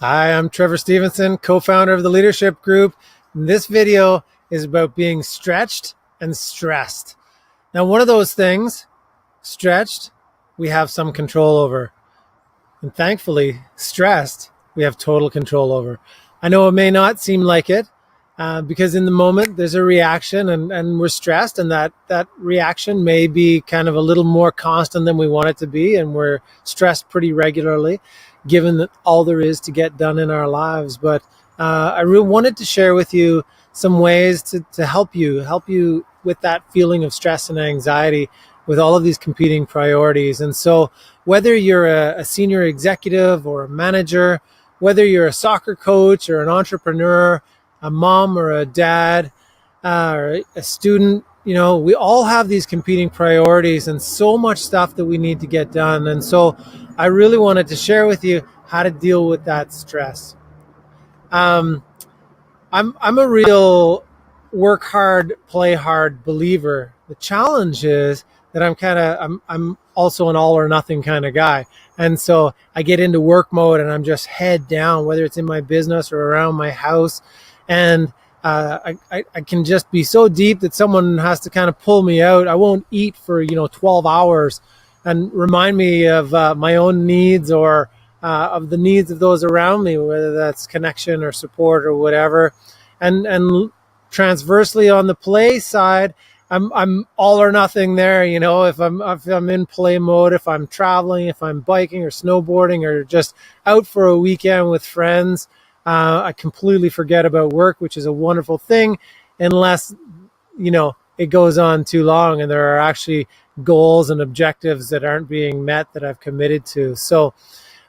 Hi, I'm Trevor Stevenson, co-founder of the Leadership Group. This video is about being stretched and stressed. Now, one of those things, stretched, we have some control over. And thankfully, stressed, we have total control over. I know it may not seem like it because in the moment there's a reaction and we're stressed, and that reaction may be kind of a little more constant than we want it to be, and we're stressed pretty regularly given that all there is to get done in our lives. But I really wanted to share with you some ways to help you with that feeling of stress and anxiety with all of these competing priorities. And so whether you're a senior executive or a manager, whether you're a soccer coach or an entrepreneur, a mom or a dad, or a student, we all have these competing priorities and so much stuff that we need to get done. And so I really wanted to share with you how to deal with that stress. I'm a real work hard, play hard believer. The challenge is that I'm also an all or nothing kind of guy. And so I get into work mode and I'm just head down, whether it's in my business or around my house. And I can just be so deep that someone has to kind of pull me out. I won't eat for 12 hours and remind me of my own needs or of the needs of those around me, whether that's connection or support or whatever. And transversely on the play side, I'm all or nothing there. If I'm in play mode, if I'm traveling, if I'm biking or snowboarding or just out for a weekend with friends, I completely forget about work, which is a wonderful thing, unless, it goes on too long and there are actually goals and objectives that aren't being met that I've committed to. So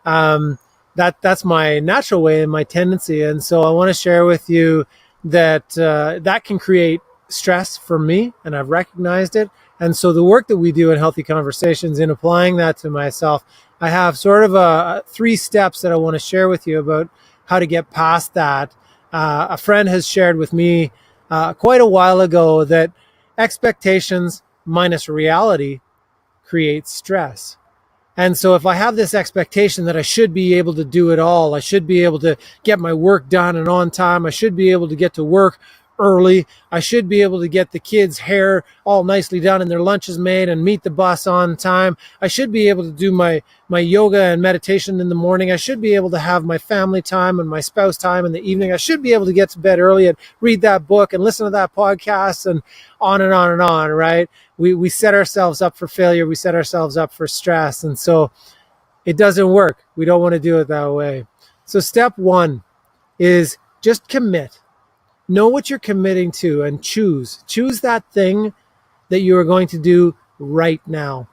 that's my natural way and my tendency. And so I want to share with you that that can create stress for me, and I've recognized it. And so the work that we do in Healthy Conversations, in applying that to myself, I have sort of 3 steps that I want to share with you about how to get past that. A friend has shared with me quite a while ago that expectations minus reality creates stress. And so if I have this expectation that I should be able to do it all, I should be able to get my work done and on time, I should be able to get to work early, I should be able to get the kids' hair all nicely done and their lunches made and meet the bus on time, I should be able to do my yoga and meditation in the morning, I should be able to have my family time and my spouse time in the evening, I should be able to get to bed early and read that book and listen to that podcast, and on and on and on, right? We set ourselves up for failure, we set ourselves up for stress, and so it doesn't work. We don't want to do it that way. So step 1 is just commit. Know what you're committing to and choose that thing that you are going to do right now.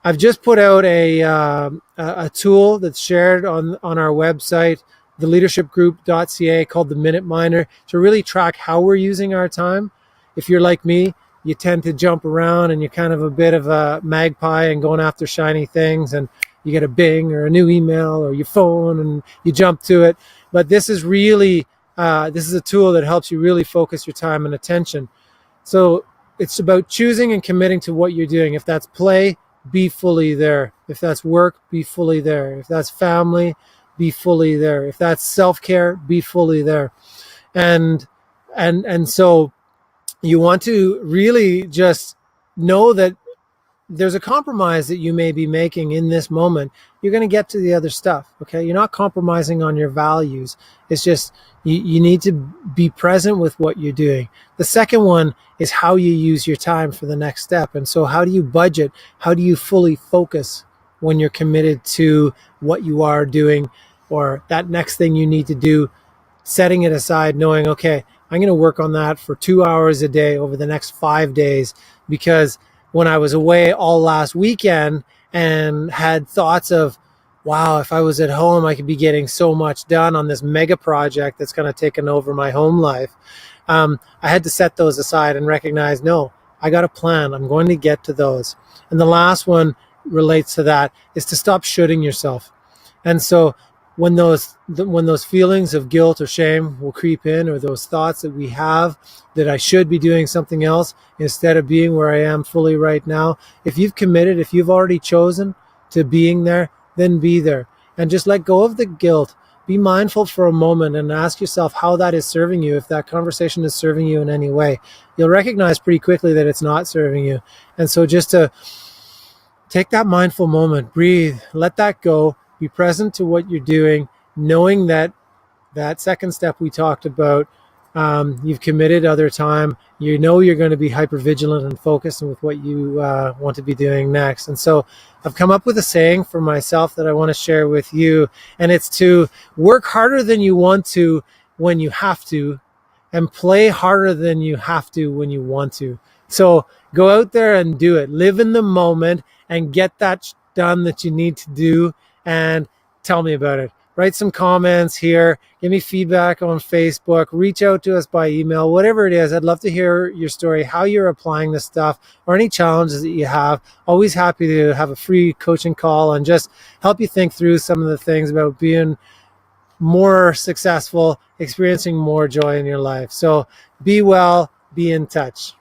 I've just put out a tool that's shared on our website, theleadershipgroup.ca, called the Minute Miner, to really track how we're using our time. If you're like me, you tend to jump around and you're kind of a bit of a magpie and going after shiny things, and you get a bing or a new email or your phone and you jump to it. But this is really this is a tool that helps you really focus your time and attention. So it's about choosing and committing to what you're doing. If that's play, be fully there. If that's work, be fully there. If that's family, be fully there. If that's self-care, be fully there. And so you want to really just know that there's a compromise that you may be making in this moment. You're going to get to the other stuff, okay? You're not compromising on your values. It's just you need to be present with what you're doing. The second one is how you use your time for the next step. And so how do you budget? How do you fully focus when you're committed to what you are doing or that next thing you need to do, setting it aside, knowing, okay, I'm going to work on that for 2 hours a day over the next 5 days, because when I was away all last weekend and had thoughts of, wow, if I was at home, I could be getting so much done on this mega project that's going to take over my home life. I had to set those aside and recognize, no, I got a plan. I'm going to get to those. And the last one relates to that, is to stop shooting yourself. And so when those feelings of guilt or shame will creep in, or those thoughts that we have that I should be doing something else instead of being where I am fully right now, if you've committed, if you've already chosen to being there, then be there. And just let go of the guilt, be mindful for a moment and ask yourself how that is serving you. If that conversation is serving you in any way, you'll recognize pretty quickly that it's not serving you. And so just to take that mindful moment, breathe, let that go, be present to what you're doing, knowing that that second step we talked about, you've committed other time, you know you're going to be hyper vigilant and focused with what you want to be doing next. And so I've come up with a saying for myself that I want to share with you, and it's to work harder than you want to when you have to, and play harder than you have to when you want to. So go out there and do it. Live in the moment and get that done that you need to do, and tell me about it. Write some comments here, give me feedback on Facebook, reach out to us by email, whatever it is. I'd love to hear your story, how you're applying this stuff, or any challenges that you have. Always happy to have a free coaching call and just help you think through some of the things about being more successful, experiencing more joy in your life. So be well, be in touch.